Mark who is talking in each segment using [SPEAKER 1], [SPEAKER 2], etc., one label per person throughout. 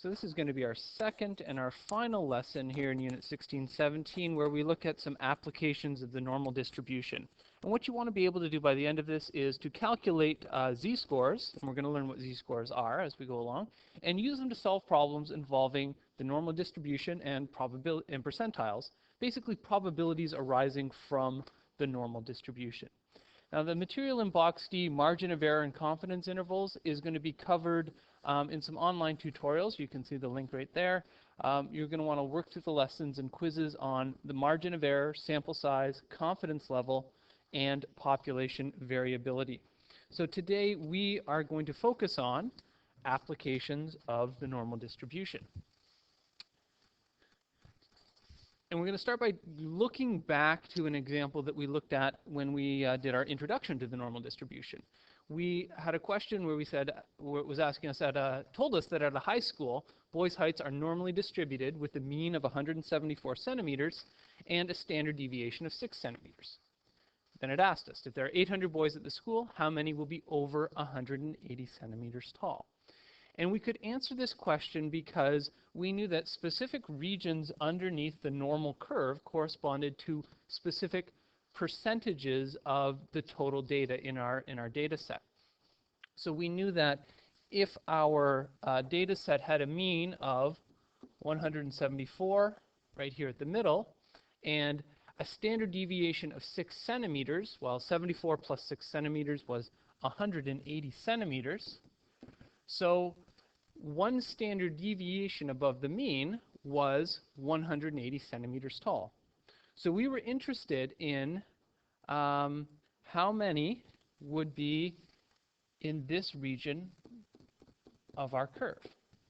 [SPEAKER 1] So this is going to be our second and our final lesson here in Unit 16-17, where we look at some applications of the normal distribution. And what you want to be able to do by the end of this is to calculate z-scores, and we're going to learn what z-scores are as we go along, and use them to solve problems involving the normal distribution and percentiles, basically probabilities arising from the normal distribution. Now the material in Box D, margin of error and confidence intervals, is going to be covered in some online tutorials. You can see the link right there. You're going to want to work through the lessons and quizzes on the margin of error, sample size, confidence level, and population variability. So today we are going to focus on applications of the normal distribution. And we're going to start by looking back to an example that we looked at when we did our introduction to the normal distribution. We had a question where we said, where it was asking us told us that at a high school, boys' heights are normally distributed with a mean of 174 centimeters and a standard deviation of 6 centimeters. Then it asked us, if there are 800 boys at the school, how many will be over 180 centimeters tall? And we could answer this question because we knew that specific regions underneath the normal curve corresponded to specific percentages of the total data in our data set. So we knew that if our data set had a mean of 174 right here at the middle and a standard deviation of 6 centimeters, well, 74 plus 6 centimeters was 180 centimeters. So one standard deviation above the mean was 180 centimeters tall. So we were interested in how many would be in this region of our curve.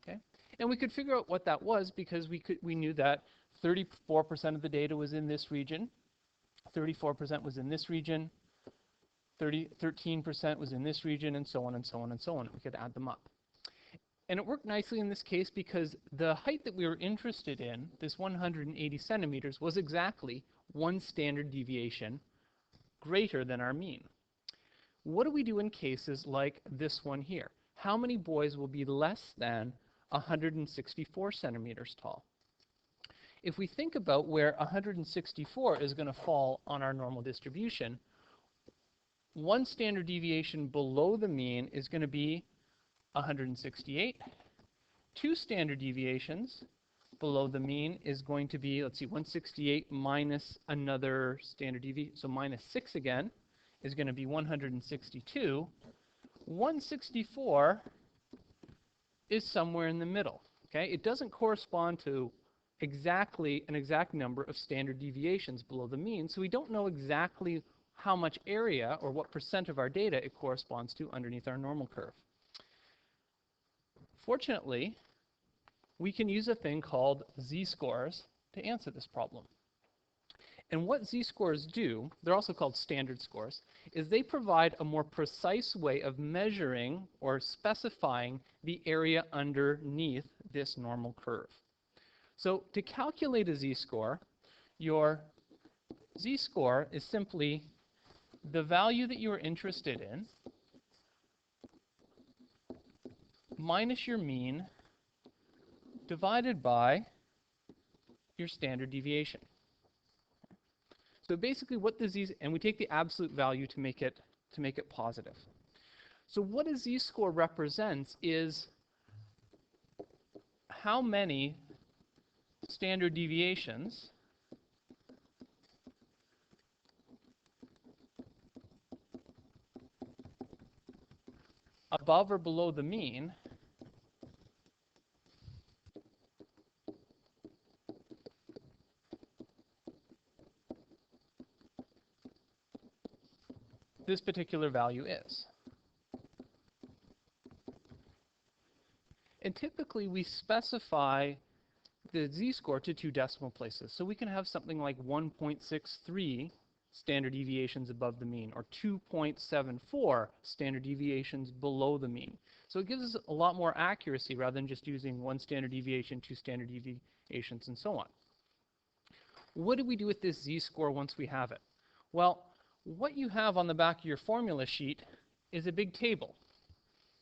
[SPEAKER 1] Okay? And we could figure out what that was because we knew that 34% of the data was in this region, 34% was in this region, 13% was in this region, and so on and so on and so on. We could add them up. And it worked nicely in this case because the height that we were interested in, this 180 centimeters, was exactly one standard deviation greater than our mean. What do we do in cases like this one here? How many boys will be less than 164 centimeters tall? If we think about where 164 is going to fall on our normal distribution, one standard deviation below the mean is going to be 168. Two standard deviations below the mean is going to be, let's see, 168 minus another standard deviation, so minus 6 again, is going to be 162. 164 is somewhere in the middle. Okay? It doesn't correspond to exactly an exact number of standard deviations below the mean, so we don't know exactly how much area or what percent of our data it corresponds to underneath our normal curve. Fortunately, we can use a thing called z-scores to answer this problem. And what z-scores do, they're also called standard scores, is they provide a more precise way of measuring or specifying the area underneath this normal curve. So to calculate a z-score, your z-score is simply the value that you are interested in minus your mean divided by your standard deviation. So basically what the z, and we take the absolute value to make it positive. So what a z-score represents is how many standard deviations above or below the mean this particular value is. And typically we specify the z-score to 2 decimal places. So we can have something like 1.63 standard deviations above the mean or 2.74 standard deviations below the mean. So it gives us a lot more accuracy rather than just using 1 standard deviation, 2 standard deviations, and so on. What do we do with this z-score once we have it? Well, what you have on the back of your formula sheet is a big table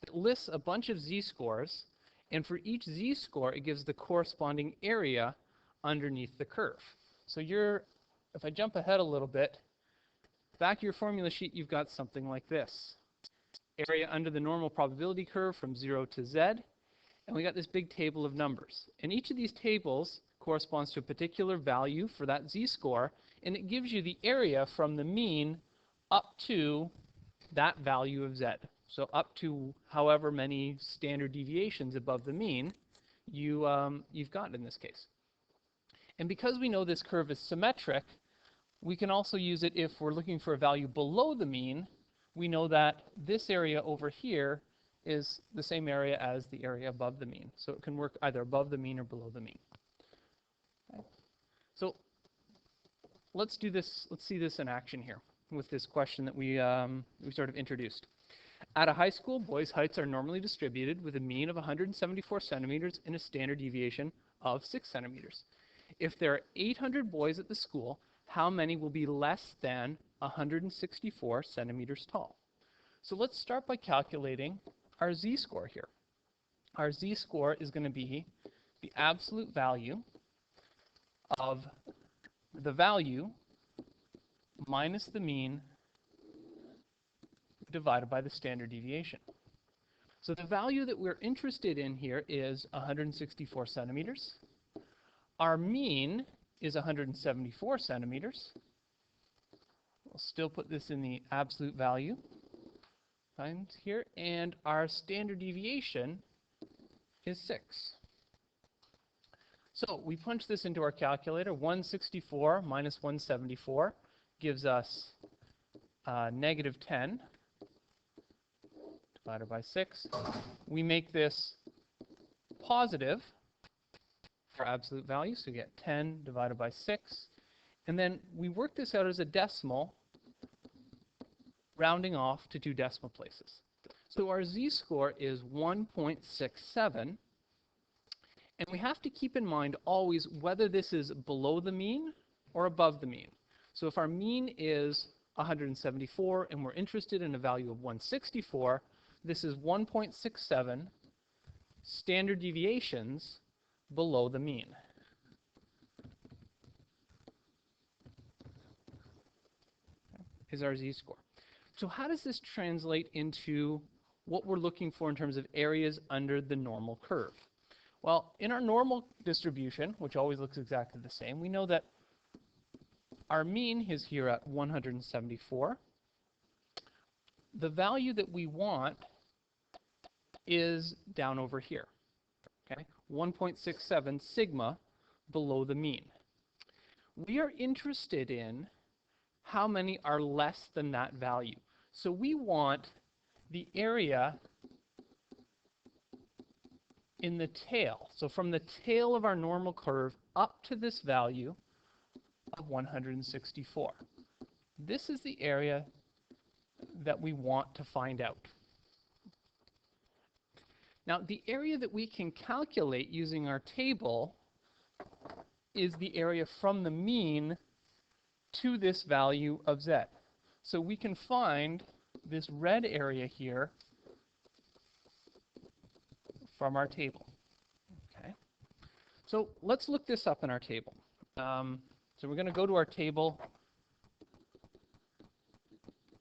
[SPEAKER 1] that lists a bunch of z-scores And for each z-score, it gives the corresponding area underneath the curve. So if I jump ahead a little bit, back of your formula sheet, you've got something like this. Area under the normal probability curve from 0 to z, and we got this big table of numbers. And each of these tables corresponds to a particular value for that z-score, and it gives you the area from the mean up to that value of z. So up to however many standard deviations above the mean you've got in this case. And because we know this curve is symmetric, we can also use it if we're looking for a value below the mean. We know that this area over here is the same area as the area above the mean. So it can work either above the mean or below the mean. Okay. So let's do this. Let's see this in action here with this question that we sort of introduced. At a high school, boys' heights are normally distributed with a mean of 174 centimeters and a standard deviation of 6 centimeters. If there are 800 boys at the school, how many will be less than 164 centimeters tall? So let's start by calculating our z-score here. Our z-score is going to be the absolute value of the value minus the mean divided by the standard deviation. So the value that we're interested in here is 164 centimeters. Our mean is 174 centimeters. We'll still put this in the absolute value times here, and our standard deviation is 6. So we punch this into our calculator. 164 minus 174 gives us negative 10 divided by 6. We make this positive for absolute value, so we get 10 divided by 6. And then we work this out as a decimal, rounding off to 2 decimal places. So our z-score is 1.67, and we have to keep in mind always whether this is below the mean or above the mean. So if our mean is 174 and we're interested in a value of 164, this is 1.67 standard deviations below the mean. Is our z-score. So how does this translate into what we're looking for in terms of areas under the normal curve? Well, in our normal distribution, which always looks exactly the same, we know that our mean is here at 174. The value that we want is down over here, okay? 1.67 sigma below the mean. We are interested in how many are less than that value. So we want the area in the tail. So from the tail of our normal curve up to this value of 164. This is the area that we want to find out. Now, the area that we can calculate using our table is the area from the mean to this value of z. So we can find this red area here from our table. Okay. So let's look this up in our table. So we're going to go to our table,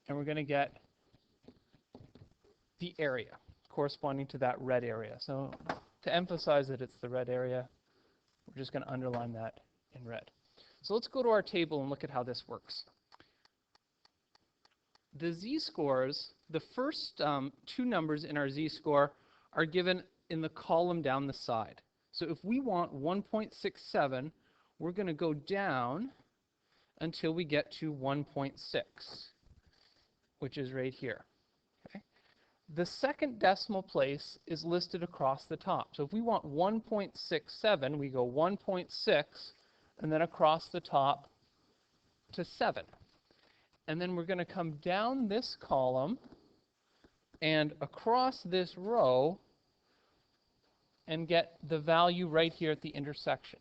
[SPEAKER 1] and we're going to get the area corresponding to that red area. So to emphasize that it's the red area, we're just going to underline that in red. So let's go to our table and look at how this works. The z-scores, the first 2 numbers in our z-score are given in the column down the side. So if we want 1.67, we're going to go down until we get to 1.6, which is right here. Okay. The second decimal place is listed across the top. So if we want 1.67, we go 1.6 and then across the top to 7. And then we're going to come down this column and across this row and get the value right here at the intersection.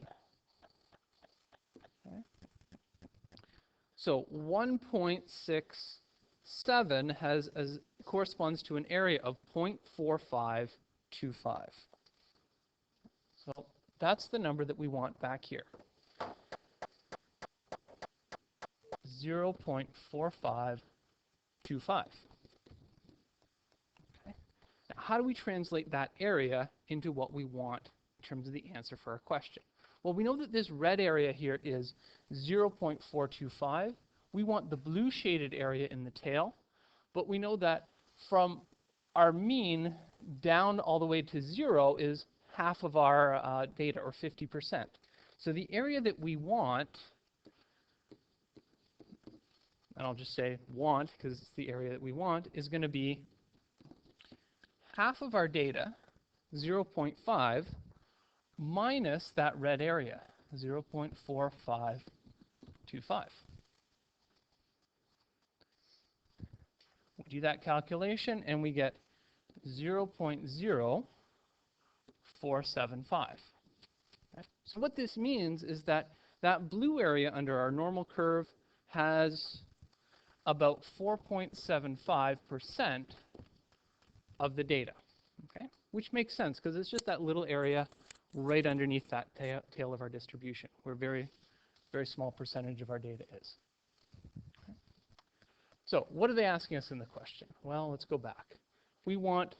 [SPEAKER 1] Okay. So 1.67 corresponds to an area of 0.4525. So that's the number that we want back here, 0.4525. Okay. Now, how do we translate that area into what we want in terms of the answer for our question? Well, we know that this red area here is 0.425. We want the blue shaded area in the tail, but we know that from our mean down all the way to 0 is half of our data, or 50%. So the area that we want, and I'll just say want because it's the area that we want, is going to be half of our data, 0.5, minus that red area, 0.4525. We do that calculation and we get 0.0475. Okay? So what this means is that that blue area under our normal curve has about 4.75% of the data, okay? Which makes sense because it's just that little area right underneath that tail of our distribution, where very small percentage of our data is. Okay? So what are they asking us in the question? Well, let's go back. We want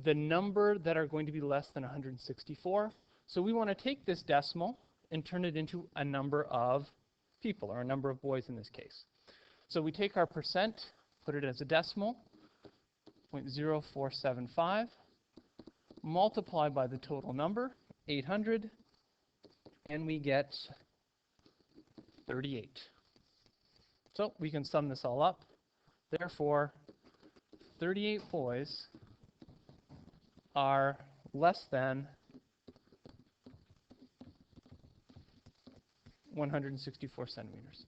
[SPEAKER 1] the number that are going to be less than 164. So we want to take this decimal and turn it into a number of people, or a number of boys in this case. So we take our percent, put it as a decimal, 0.0475, multiply by the total number, 800, and we get 38. So we can sum this all up. Therefore, 38 boys are less than 164 centimeters.